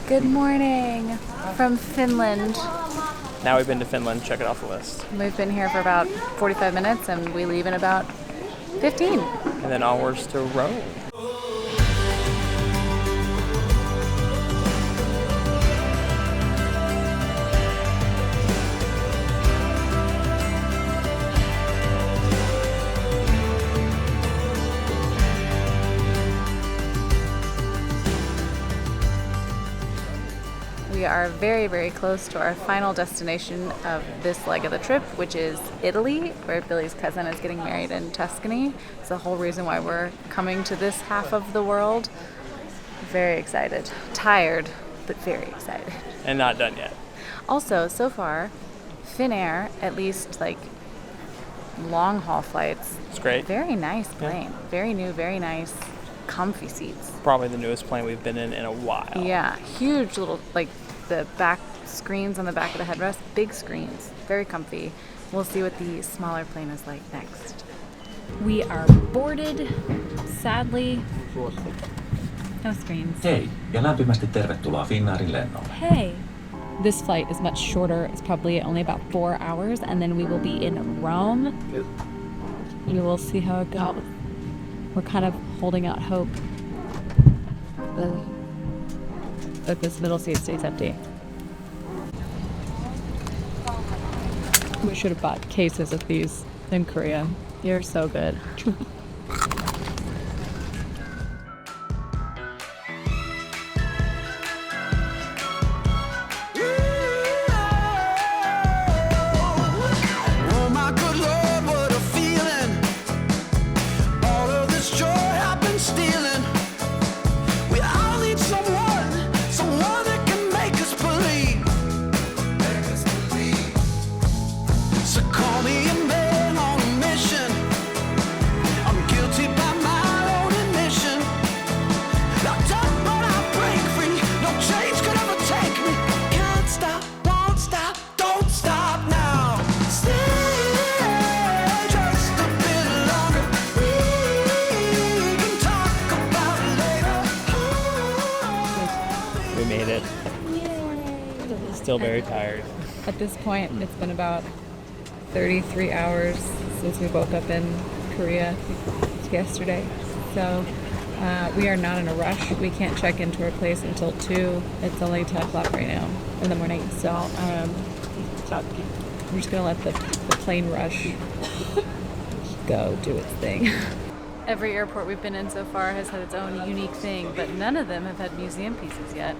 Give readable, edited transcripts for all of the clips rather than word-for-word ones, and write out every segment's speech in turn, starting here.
Good morning from Finland. Now we've been to Finland, check it off the list. We've been here for about 45 minutes and we leave in about 15. And then onwards to Rome. We are very, very close to our final destination of this leg of the trip, which is Italy, where Billy's cousin is getting married in Tuscany. It's the whole reason why we're coming to this half of the world. Very excited. Tired, but very excited. And not done yet. Also, so far, Finnair, at least like long haul flights. It's great. Very nice plane. Yeah. Very new, very nice, comfy seats. Probably the newest plane we've been in a while. Yeah, huge little, like, the back screens on the back of the headrest, big screens, very comfy. We'll see what the smaller plane is like next. We are boarded, sadly. No screens. Hei, ja lämpimästi tervetuloa Finnairin lennolle. Hey. This flight is much shorter. It's probably only about 4 hours, and then we will be in Rome. You will see how it goes. We're kind of holding out hope that this middle seat stays empty. We should have bought cases of these in Korea. You're so good. We made it. Still very tired. At this point, it's been about 33 hours since we woke up in Korea yesterday. So we are not in a rush. We can't check into our place until 2. It's only 10 o'clock right now in the morning. So we're just going to let the plane rush go do its thing. Every airport we've been in so far has had its own unique thing, but none of them have had museum pieces yet.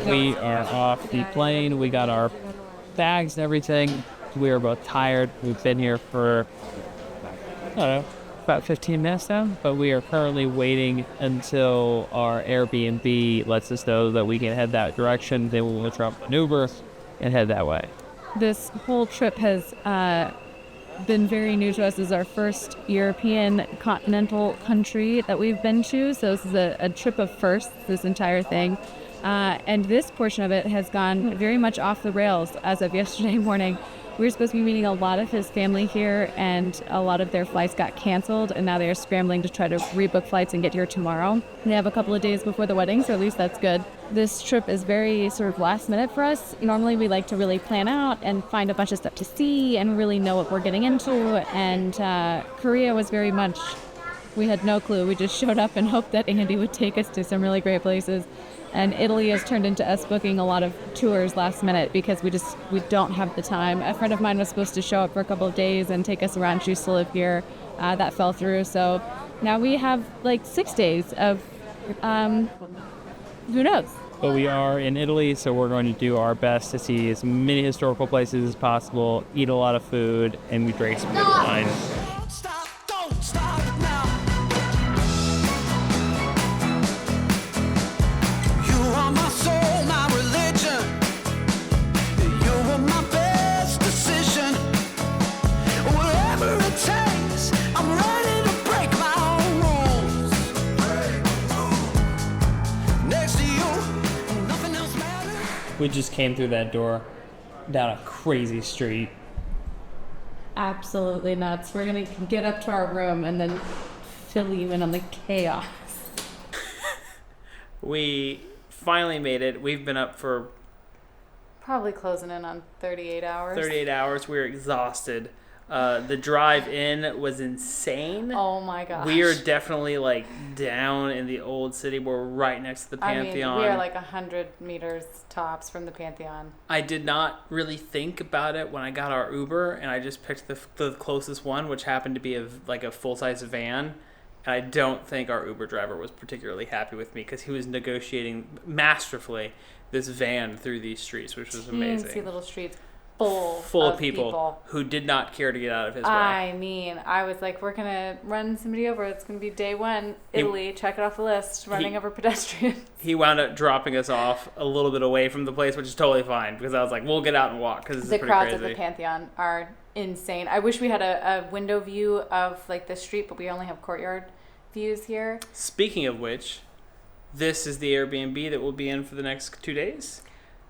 We are off the plane. We got our bags and everything. We are both tired. We've been here for, I don't know, about 15 minutes now, but we are currently waiting until our Airbnb lets us know that we can head that direction. Then we will drop an Uber and head that way. This whole trip has been very new to us. This is our first European continental country that we've been to, so this is a trip of firsts, this entire thing. And this portion of it has gone very much off the rails as of yesterday morning. We were supposed to be meeting a lot of his family here, and a lot of their flights got canceled, and now they are scrambling to try to rebook flights and get here tomorrow. They have a couple of days before the wedding, so at least that's good. This trip is very sort of last minute for us. Normally we like to really plan out and find a bunch of stuff to see and really know what we're getting into, and Korea was very much, we had no clue. We just showed up and hoped that Andy would take us to some really great places. And Italy has turned into us booking a lot of tours last minute because we don't have the time. A friend of mine was supposed to show up for a couple of days and take us around. She used to live here. That fell through. So now we have like 6 days of who knows. But we are in Italy, so we're going to do our best to see as many historical places as possible, eat a lot of food, and we drink some good wine. Don't stop now. You are my soul, my religion. You were my best decision. Whatever it takes, I'm ready to break my own rules. Next to you, nothing else matters. We just came through that door down a crazy street. absolutely nuts. We're going to get up to our room and then fill you in on the chaos. We finally made it. We've been up for Probably closing in on 38 hours. 38 hours. We're exhausted. The drive in was insane. Oh my gosh. We are definitely like down in the old city. We're right next to the Pantheon. I mean, we are like 100 meters tops from the Pantheon. I did not really think about it when I got our Uber, and I just picked the closest one, which happened to be a full-size van. And I don't think our Uber driver was particularly happy with me because he was negotiating masterfully this van through these streets, which was amazing. Teensy little streets full of people who did not care to get out of his way. I mean, I was like, we're going to run somebody over. It's going to be day one, Italy, check it off the list, running over pedestrians. He wound up dropping us off a little bit away from the place, which is totally fine because I was like, we'll get out and walk because this is pretty crazy. The crowds at the Pantheon are insane. I wish we had a window view of like the street, but we only have courtyard views here. Speaking of which, this is the Airbnb that we'll be in for the next 2 days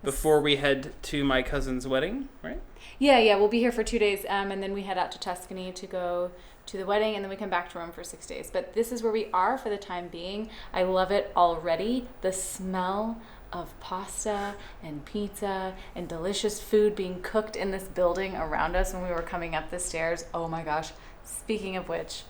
before we head to my cousin's wedding, right? Yeah, we'll be here for 2 days, and then we head out to Tuscany to go to the wedding, and then we come back to Rome for 6 days. But this is where we are for the time being. I love it already. The smell of pasta and pizza and delicious food being cooked in this building around us when we were coming up the stairs. Oh my gosh. Speaking of which,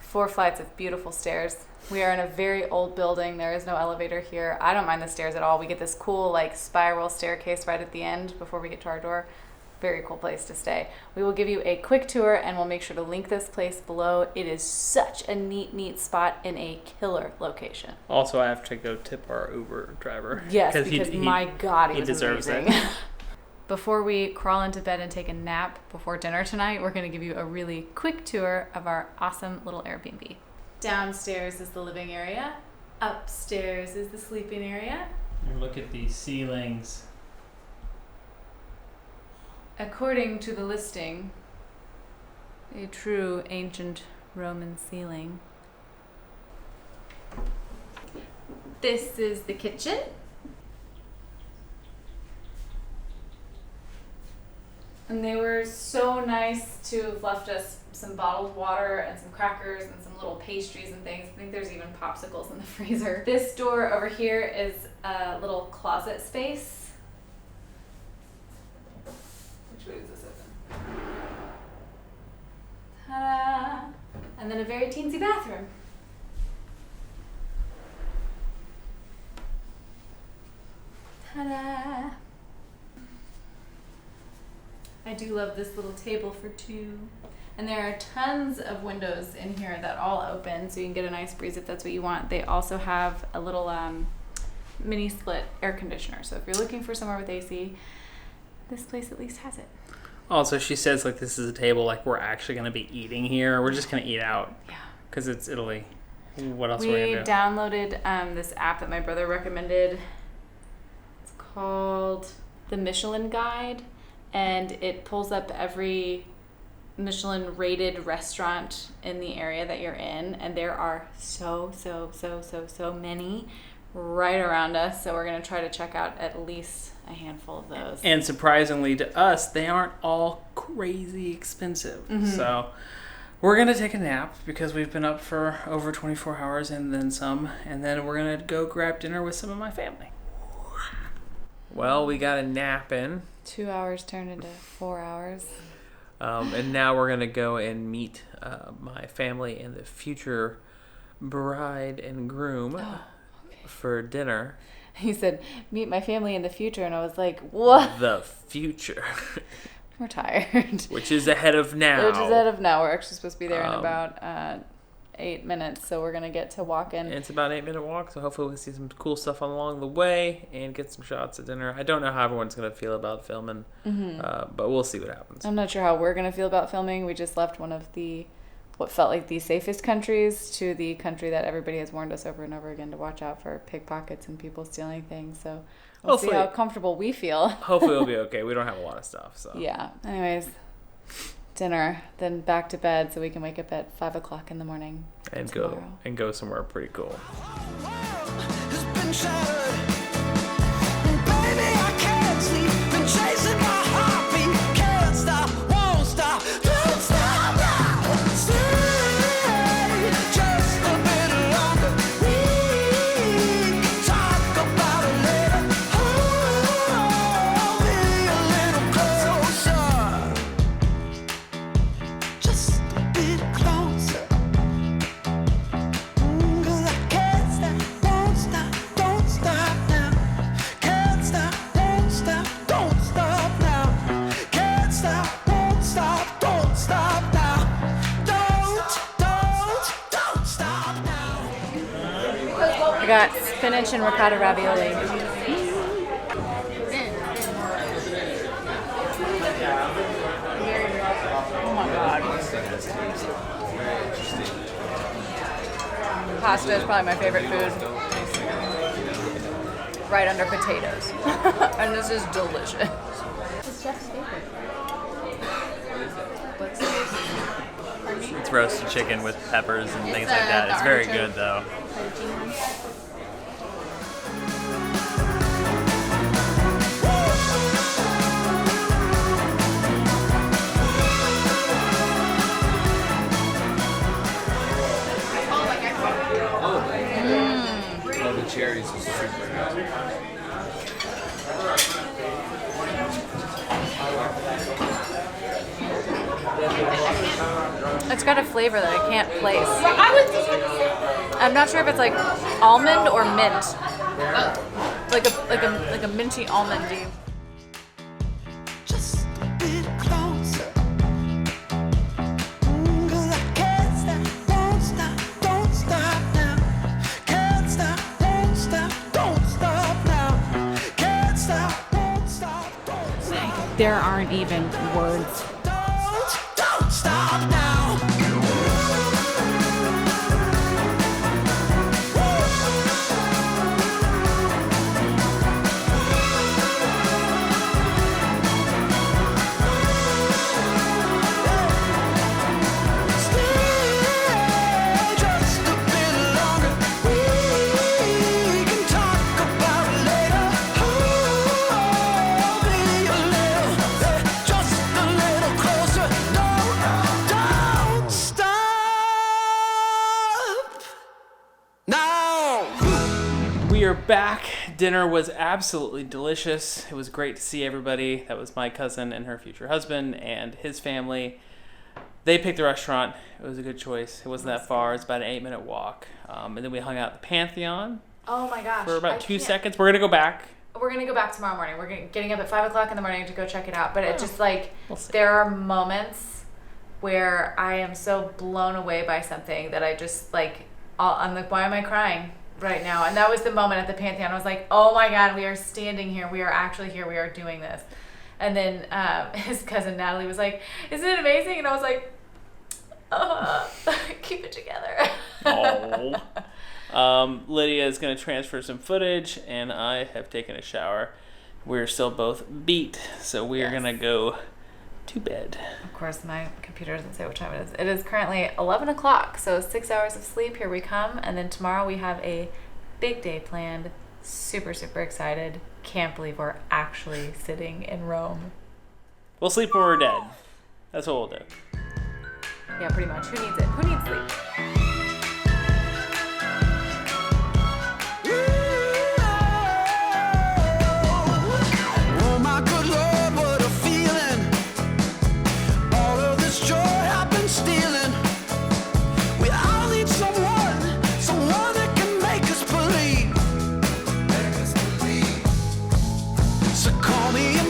4 flights of beautiful stairs. We are in a very old building. There is no elevator here. I don't mind the stairs at all. We get this cool like spiral staircase right at the end before we get to our door. Very cool place to stay. We will give you a quick tour and we'll make sure to link this place below. It is such a neat spot in a killer location. Also, I have to go tip our Uber driver. Yes, because my God, he was deserves amazing. it. Before we crawl into bed and take a nap before dinner tonight, we're going to give you a really quick tour of our awesome little Airbnb. Downstairs is the living area. Upstairs is the sleeping area. And look at these ceilings. According to the listing, a true ancient Roman ceiling. This is the kitchen. And they were so nice to have left us some bottled water and some crackers and some little pastries and things. I think there's even popsicles in the freezer. This door over here is a little closet space. Which way is this open? Ta-da! And then a very teensy bathroom. Ta-da! I do love this little table for 2. And there are tons of windows in here that all open, so you can get a nice breeze if that's what you want. They also have a little mini split air conditioner. So if you're looking for somewhere with AC, this place at least has it. Also, she says like this is a table like we're actually going to be eating here. We're just going to eat out. Yeah. Because it's Italy. What else we are we going to do? downloaded this app that my brother recommended. It's called the Michelin Guide. And it pulls up every Michelin rated restaurant in the area that you're in. And there are so many right around us. So we're going to try to check out at least a handful of those. And surprisingly to us, they aren't all crazy expensive. Mm-hmm. So we're going to take a nap because we've been up for over 24 hours and then some. And then we're going to go grab dinner with some of my family. Well, we got a nap in. 2 hours turned into 4 hours. And now we're going to go and meet my family and the future bride and groom for dinner. He said, meet my family in the future. And I was like, what? The future. We're tired. Which is ahead of now. We're actually supposed to be there in about 8 minutes. So we're going to get to walk in. It's about an 8-minute walk. So hopefully we'll see some cool stuff along the way and get some shots at dinner. I don't know how everyone's going to feel about filming, but we'll see what happens. I'm not sure how we're going to feel about filming. We just left one of what felt like the safest countries to the country that everybody has warned us over and over again to watch out for pickpockets and people stealing things. So we'll see how comfortable we feel. Hopefully it'll be okay. We don't have a lot of stuff. So yeah. Anyways, dinner, then back to bed so we can wake up at 5 o'clock in the morning and tomorrow. go somewhere pretty cool. Baby, I can't sleep. Been chasing my heartbeat. Can't stop, won't stop. got spinach and ricotta ravioli. Oh my god. Pasta is probably my favorite food. Right under potatoes. And this is delicious. What's Jeff's favorite? It's roasted chicken with peppers and things like that. It's very good though. Oh, the cherries is super good. It's got a flavor that I can't place. I'm not sure if it's like almond or mint. Like a minty almondy. Just a bit closer. 'Cause I can't stop, won't stop, don't stop now. Can't stop, won't stop, don't stop now. Can't stop, won't stop, don't stop. There aren't even words. Don't stop now. Stay just a bit longer. We can talk about it later. Hold me a little, just a little closer. Don't stop now. We are back. Dinner was absolutely delicious. It was great to see everybody. That was my cousin and her future husband and his family. They picked the restaurant. It was a good choice. It wasn't that far. It's about an 8-minute walk. And then we hung out at the Pantheon Oh my gosh. for about 2 seconds. We're going to go back. We're going to go back tomorrow morning. We're getting up at 5 o'clock in the morning to go check it out. But it just like, We'll see. there are moments where I am so blown away by something that I just like, I'm like, why am I crying right now? And that was the moment at the Pantheon. I was like, oh my God, we are standing here. We are actually here. We are doing this. And then his cousin Natalie was like, isn't it amazing? And I was like, keep it together. Lydia is going to transfer some footage, and I have taken a shower. We're still both beat, so we are going to go to bed. Of course, my computer doesn't say what time it is. It is currently 11 o'clock, so 6 hours of sleep. Here we come. And then tomorrow we have a big day planned. Super, super excited. Can't believe we're actually sitting in Rome. We'll sleep when we're dead. That's what we'll do. Yeah, pretty much. Who needs it? Who needs sleep? Oh my good Lord, what a feeling. All of this joy I've been stealing. We all need someone that can make us believe. So call me a